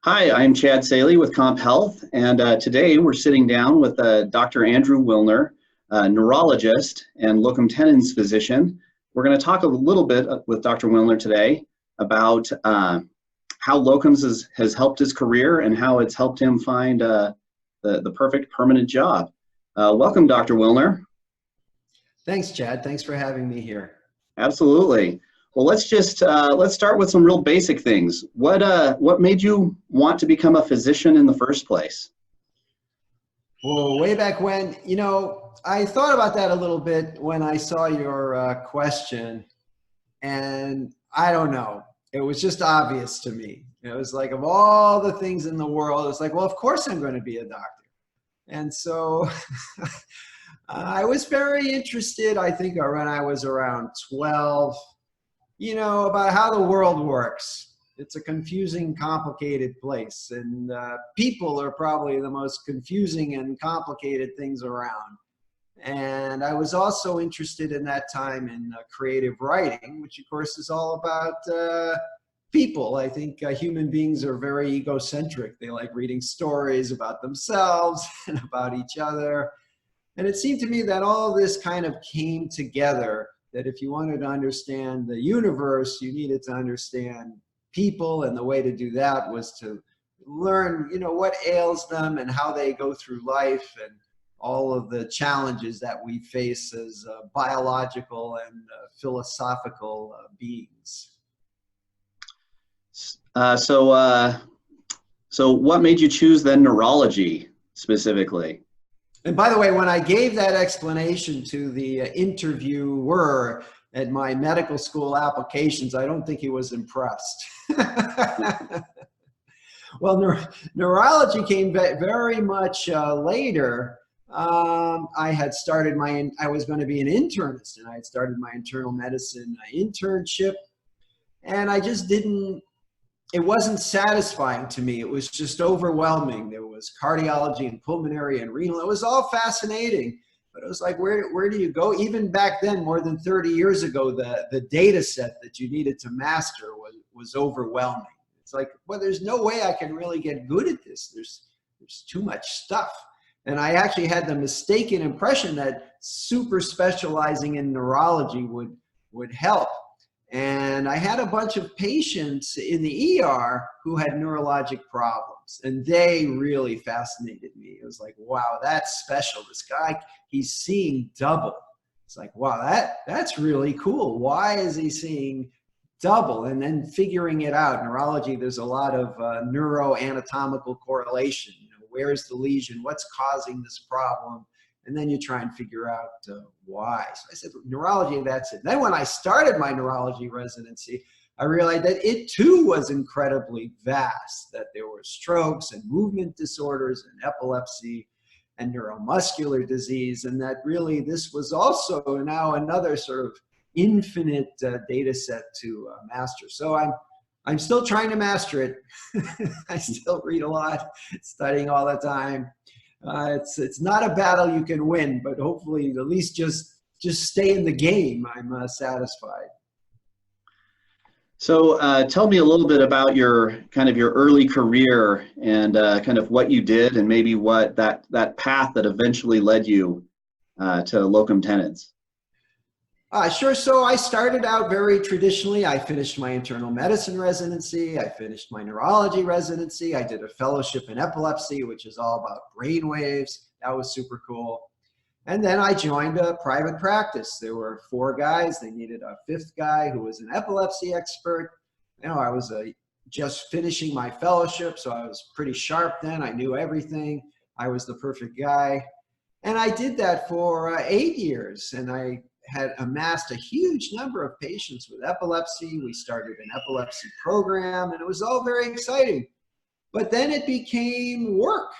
Hi, I'm Chad Saley with Comp Health, and today we're sitting down with Dr. Andrew Wilner, a neurologist and locum tenens physician. We're going to talk a little bit with Dr. Wilner today about how locums has helped his career and how it's helped him find the perfect permanent job. Welcome, Dr. Wilner. Thanks, Chad. Thanks for having me here. Absolutely. Well, let's start with some real basic things. What made you want to become a physician in the first place? Well, way back when, I thought about that a little bit when I saw your question, and I don't know. It was just obvious to me. It was like, of all the things in the world, it's like, well, of course I'm going to be a doctor. And so I was very interested, I think, when I was around 12. About how the world works. It's a confusing, complicated place, and people are probably the most confusing and complicated things around. And I was also interested in that time in creative writing, which of course is all about people. I think human beings are very egocentric. They like reading stories about themselves and about each other. And it seemed to me that all this kind of came together, that if you wanted to understand the universe, you needed to understand people, and the way to do that was to learn, what ails them and how they go through life and all of the challenges that we face as biological and philosophical beings. So what made you choose then neurology specifically? And by the way, when I gave that explanation to the interviewer at my medical school applications, I don't think he was impressed. Well, neurology came very much later. I was going to be an internist, and I had started my internal medicine internship, and I just didn't. It wasn't satisfying to me. It was just overwhelming. There was cardiology and pulmonary and renal. It was all fascinating, but it was like, where do you go? Even back then, more than 30 years ago, the data set that you needed to master was overwhelming. It's like, well, there's no way I can really get good at this. There's too much stuff. And I actually had the mistaken impression that super specializing in neurology would help. And I had a bunch of patients in the ER who had neurologic problems, and they really fascinated me. It was like, wow, that's special. This guy, he's seeing double. It's like, wow, that's really cool. Why is he seeing double? And then figuring it out. Neurology, there's a lot of neuroanatomical correlation. Where's the lesion? What's causing this problem? And then you try and figure out why. So I said, neurology, that's it. Then when I started my neurology residency, I realized that it too was incredibly vast, that there were strokes and movement disorders and epilepsy and neuromuscular disease, and that really this was also now another sort of infinite data set to master. So I'm still trying to master it. I still read a lot, studying all the time. It's not a battle you can win, but hopefully at least just stay in the game. I'm satisfied. So tell me a little bit about your early career and kind of what you did, and maybe what that path that eventually led you to locum tenens. Sure. So I started out very traditionally. I finished my internal medicine residency. I finished my neurology residency. I did a fellowship in epilepsy, which is all about brain waves. That was super cool. And then I joined a private practice. There were 4 guys. They needed a 5th guy who was an epilepsy expert. I was just finishing my fellowship, so I was pretty sharp then. I knew everything. I was the perfect guy. And I did that for 8 years, and I had amassed a huge number of patients with epilepsy. We started an epilepsy program, and it was all very exciting. But then it became work.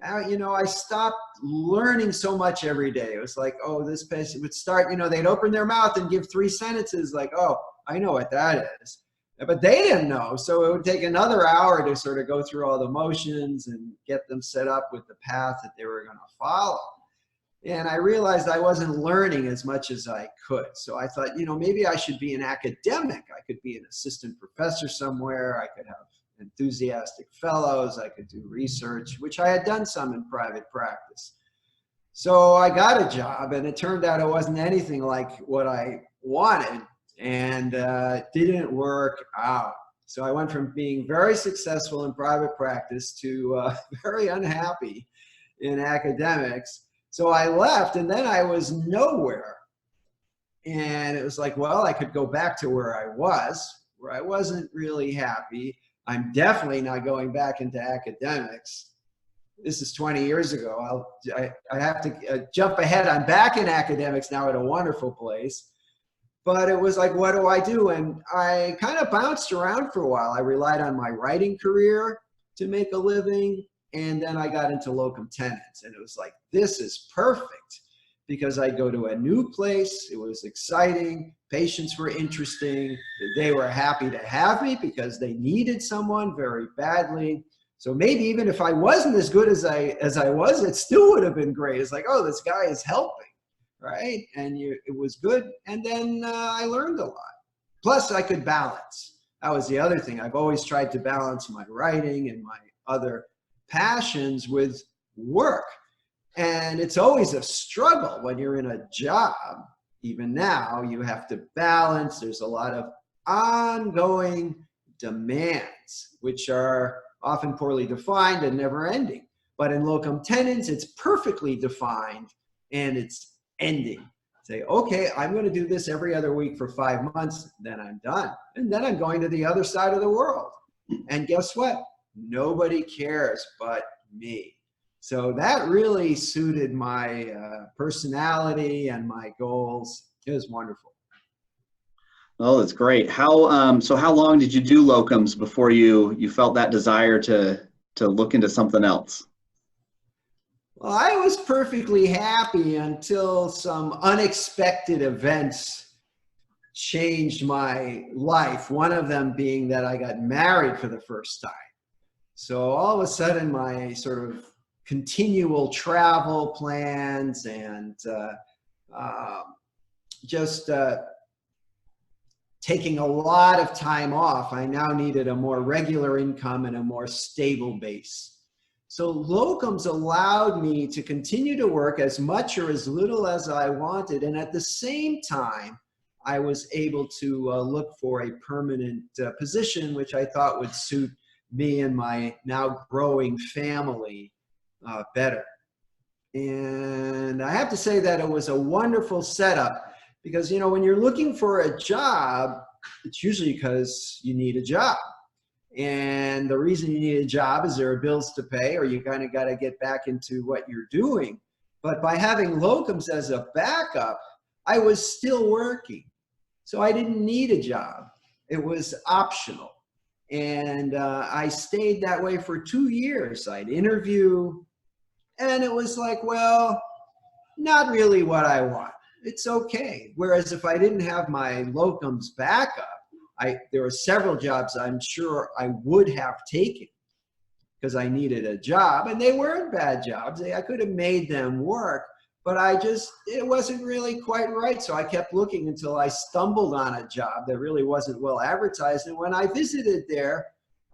I stopped learning so much every day. It was like, oh, this patient would start, they'd open their mouth and give 3 sentences like, oh, I know what that is. But they didn't know. So it would take another hour to sort of go through all the motions and get them set up with the path that they were going to follow. And I realized I wasn't learning as much as I could. So I thought, maybe I should be an academic. I could be an assistant professor somewhere. I could have an enthusiastic fellows. I could do research, which I had done some in private practice. So I got a job, and it turned out it wasn't anything like what I wanted, and didn't work out. So I went from being very successful in private practice to very unhappy in academics. So I left, and then I was nowhere. And it was like, well, I could go back to where I wasn't really happy. I'm definitely not going back into academics. This is 20 years ago. I have to jump ahead. I'm back in academics now at a wonderful place. But it was like, what do I do? And I kind of bounced around for a while. I relied on my writing career to make a living. And then I got into locum tenens. And it was like, this is perfect, because I go to a new place. It was exciting. Patients were interesting. They were happy to have me because they needed someone very badly. So maybe even if I wasn't as good as I was, it still would have been great. It's like, oh, this guy is helping, right? And it was good. And then I learned a lot. Plus, I could balance. That was the other thing. I've always tried to balance my writing and my other passions with work. And it's always a struggle when you're in a job. Even now, you have to balance. There's a lot of ongoing demands, which are often poorly defined and never ending. But in locum tenens, it's perfectly defined and it's ending. Say, okay, I'm going to do this every other week for 5 months, then I'm done. And then I'm going to the other side of the world. And guess what? Nobody cares but me. So that really suited my personality and my goals. It was wonderful. Oh, that's great. So how long did you do locums before you felt that desire to look into something else? Well, I was perfectly happy until some unexpected events changed my life. One of them being that I got married for the first time. So all of a sudden, my sort of continual travel plans and just taking a lot of time off, I now needed a more regular income and a more stable base. So locums allowed me to continue to work as much or as little as I wanted. And at the same time, I was able to look for a permanent position, which I thought would suit me and my now growing family better. And I have to say that it was a wonderful setup, because, you know, when you're looking for a job, it's usually because you need a job. And the reason you need a job is there are bills to pay, or you kind of got to get back into what you're doing. But by having locums as a backup, I was still working. So I didn't need a job. It was optional. And I stayed that way for 2 years. I'd interview, and it was like, well, not really what I want. It's okay. Whereas if I didn't have my locums backup, there were several jobs I'm sure I would have taken because I needed a job, and they weren't bad jobs. I could have made them work, but it wasn't really quite right. So I kept looking until I stumbled on a job that really wasn't well advertised. And when I visited there,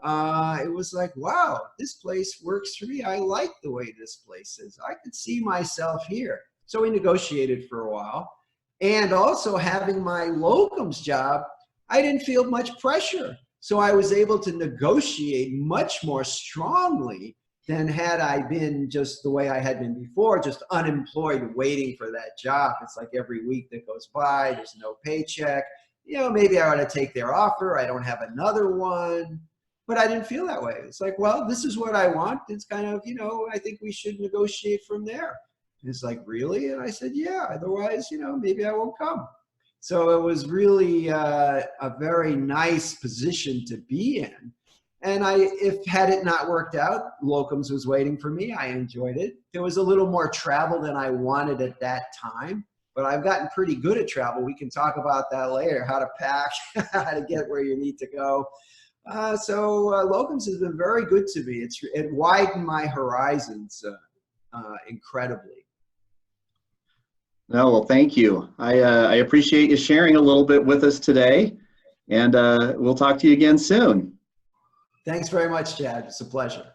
it was like, wow, this place works for me. I like the way this place is. I could see myself here. So we negotiated for a while. And also having my locums job, I didn't feel much pressure. So I was able to negotiate much more strongly than had I been just the way I had been before, just unemployed waiting for that job. It's like every week that goes by, there's no paycheck. You know, maybe I ought to take their offer. I don't have another one. But I didn't feel that way. It's like, well, this is what I want. It's kind of, you know, I think we should negotiate from there. It's like, really? And I said, yeah, otherwise, you know, maybe I won't come. So it was really a very nice position to be in. And had it not worked out, locums was waiting for me. I enjoyed it. There was a little more travel than I wanted at that time, but I've gotten pretty good at travel. We can talk about that later, how to pack, how to get where you need to go. So locums has been very good to me. It widened my horizons incredibly. No, well, thank you. I appreciate you sharing a little bit with us today, and we'll talk to you again soon. Thanks very much, Chad. It's a pleasure.